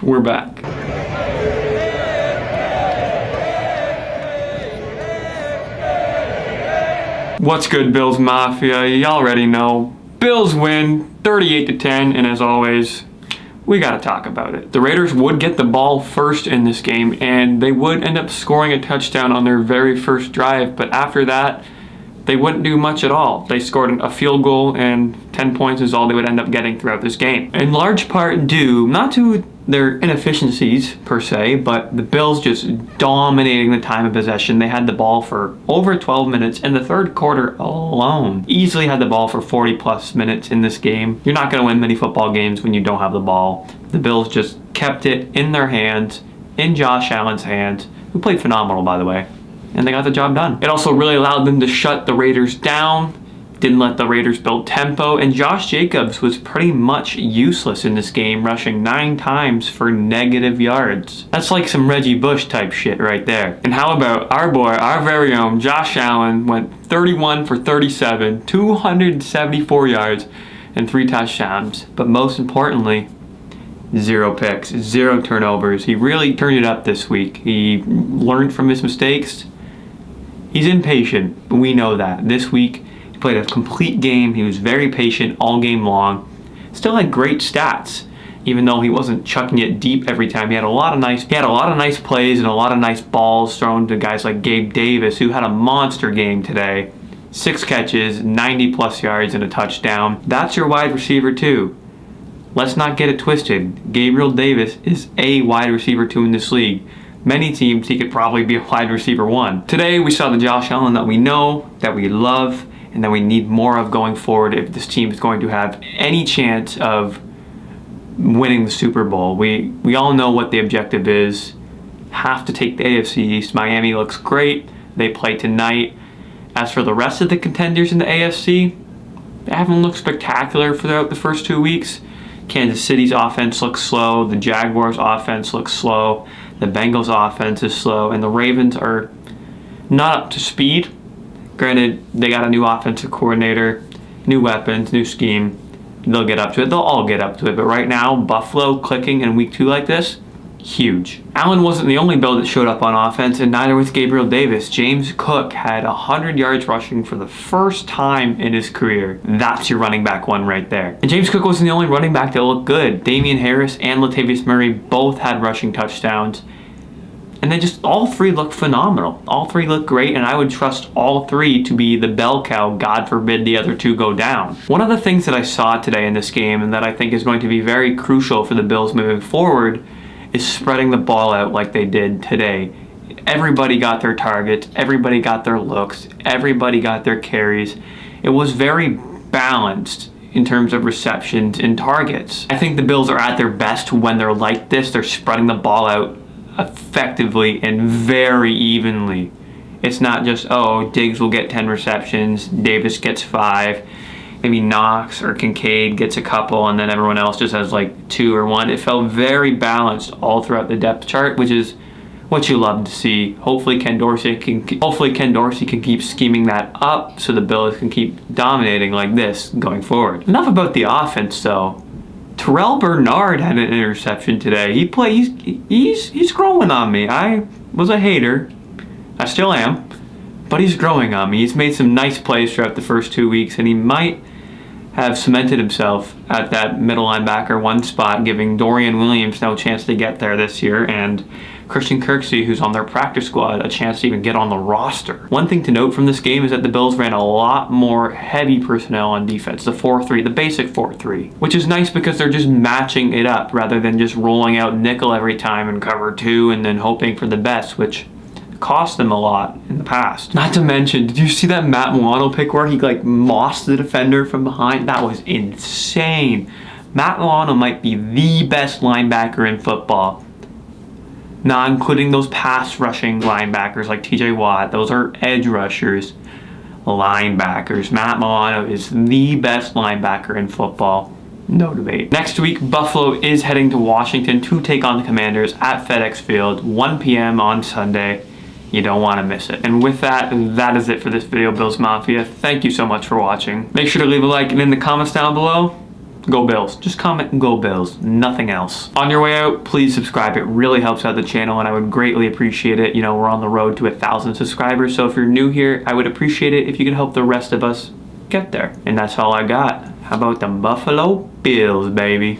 We're back. What's good, Bills Mafia? You already know. Bills win 38-10, and as always, we gotta talk about it. The Raiders would get the ball first in this game, and they would end up scoring a touchdown on their very first drive, but after that, they wouldn't do much at all. They scored a field goal, and 10 points is all they would end up getting throughout this game. In large part due, not to their inefficiencies per se, but the Bills just dominating the time of possession. They had the ball for over 12 minutes in the third quarter alone. Easily had the ball for 40 plus minutes in this game. You're not going to win many football games when you don't have the ball. The Bills just kept it in their hands, in Josh Allen's hands, who played phenomenal, by the way. And they got the job done. It also really allowed them to shut the Raiders down, didn't let the Raiders build tempo, and Josh Jacobs was pretty much useless in this game, rushing 9 times for negative yards. That's like some Reggie Bush type shit right there. And how about our boy, our very own Josh Allen, went 31 for 37, 274 yards, and 3 touchdowns. But most importantly, 0 picks, 0 turnovers. He really turned it up this week. He learned from his mistakes. He's impatient, but we know that. This week, he played a complete game. He was very patient all game long. Still had great stats, even though he wasn't chucking it deep every time. He had a lot of nice plays and a lot of nice balls thrown to guys like Gabe Davis, who had a monster game today. 6 catches, 90 plus yards, and a touchdown. That's your wide receiver too. Let's not get it twisted. Gabriel Davis is a wide receiver 2 in this league. Many teams, he could probably be a wide receiver 1. Today, we saw the Josh Allen that we know, that we love, and that we need more of going forward if this team is going to have any chance of winning the Super Bowl. We all know what the objective is. Have to take the AFC East. Miami looks great. They play tonight. As for the rest of the contenders in the AFC, they haven't looked spectacular throughout the first 2 weeks. Kansas City's offense looks slow. The Jaguars' offense looks slow. The Bengals' offense is slow. And the Ravens are not up to speed. Granted, they got a new offensive coordinator, new weapons, new scheme. They'll get up to it. They'll all get up to it. But right now, Buffalo clicking in week 2 like this, huge. Allen wasn't the only Bill that showed up on offense, and neither was Gabriel Davis. James Cook had 100 yards rushing for the first time in his career. That's your running back 1 right there. And James Cook wasn't the only running back that looked good. Damian Harris and Latavius Murray both had rushing touchdowns. And they just, all 3 looked phenomenal. All 3 looked great, and I would trust all 3 to be the bell cow, God forbid the other 2 go down. One of the things that I saw today in this game, and that I think is going to be very crucial for the Bills moving forward, is spreading the ball out like they did today. Everybody got their targets, everybody got their looks, everybody got their carries. It was very balanced in terms of receptions and targets. I think the Bills are at their best when they're like this. They're spreading the ball out effectively and very evenly. It's not just, oh, Diggs will get 10 receptions, Davis gets 5, maybe Knox or Kincaid gets a couple, and then everyone else just has like 2 or 1. It felt very balanced all throughout the depth chart, which is what you love to see. Hopefully Ken Dorsey can keep scheming that up so the Bills can keep dominating like this going forward. Enough about the offense though. Terrell Bernard had an interception today. He's growing on me. I was a hater. I still am. But he's growing on me. He's made some nice plays throughout the first 2 weeks, and he might have cemented himself at that middle linebacker 1 spot, giving Dorian Williams no chance to get there this year, and Christian Kirksey, who's on their practice squad, a chance to even get on the roster. One thing to note from this game is that the Bills ran a lot more heavy personnel on defense, the 4-3, the basic 4-3, which is nice because they're just matching it up rather than just rolling out nickel every time and cover 2 and then hoping for the best, which cost them a lot in the past. Not to mention, did you see that Matt Milano pick where he like mossed the defender from behind? That was insane. Matt Milano might be the best linebacker in football. Not including those pass rushing linebackers like TJ Watt. Those are edge rushers, linebackers. Matt Milano is the best linebacker in football. No debate. Next week, Buffalo is heading to Washington to take on the Commanders at FedEx Field, 1 p.m. on Sunday. You don't want to miss it. And with that, that is it for this video, Bills Mafia. Thank you so much for watching. Make sure to leave a like and in the comments down below, Go Bills. Just comment Go Bills. Nothing else. On your way out, please subscribe. It really helps out the channel and I would greatly appreciate it. You know, we're on the road to 1,000 subscribers. So if you're new here, I would appreciate it if you could help the rest of us get there. And that's all I got. How about the Buffalo Bills, baby?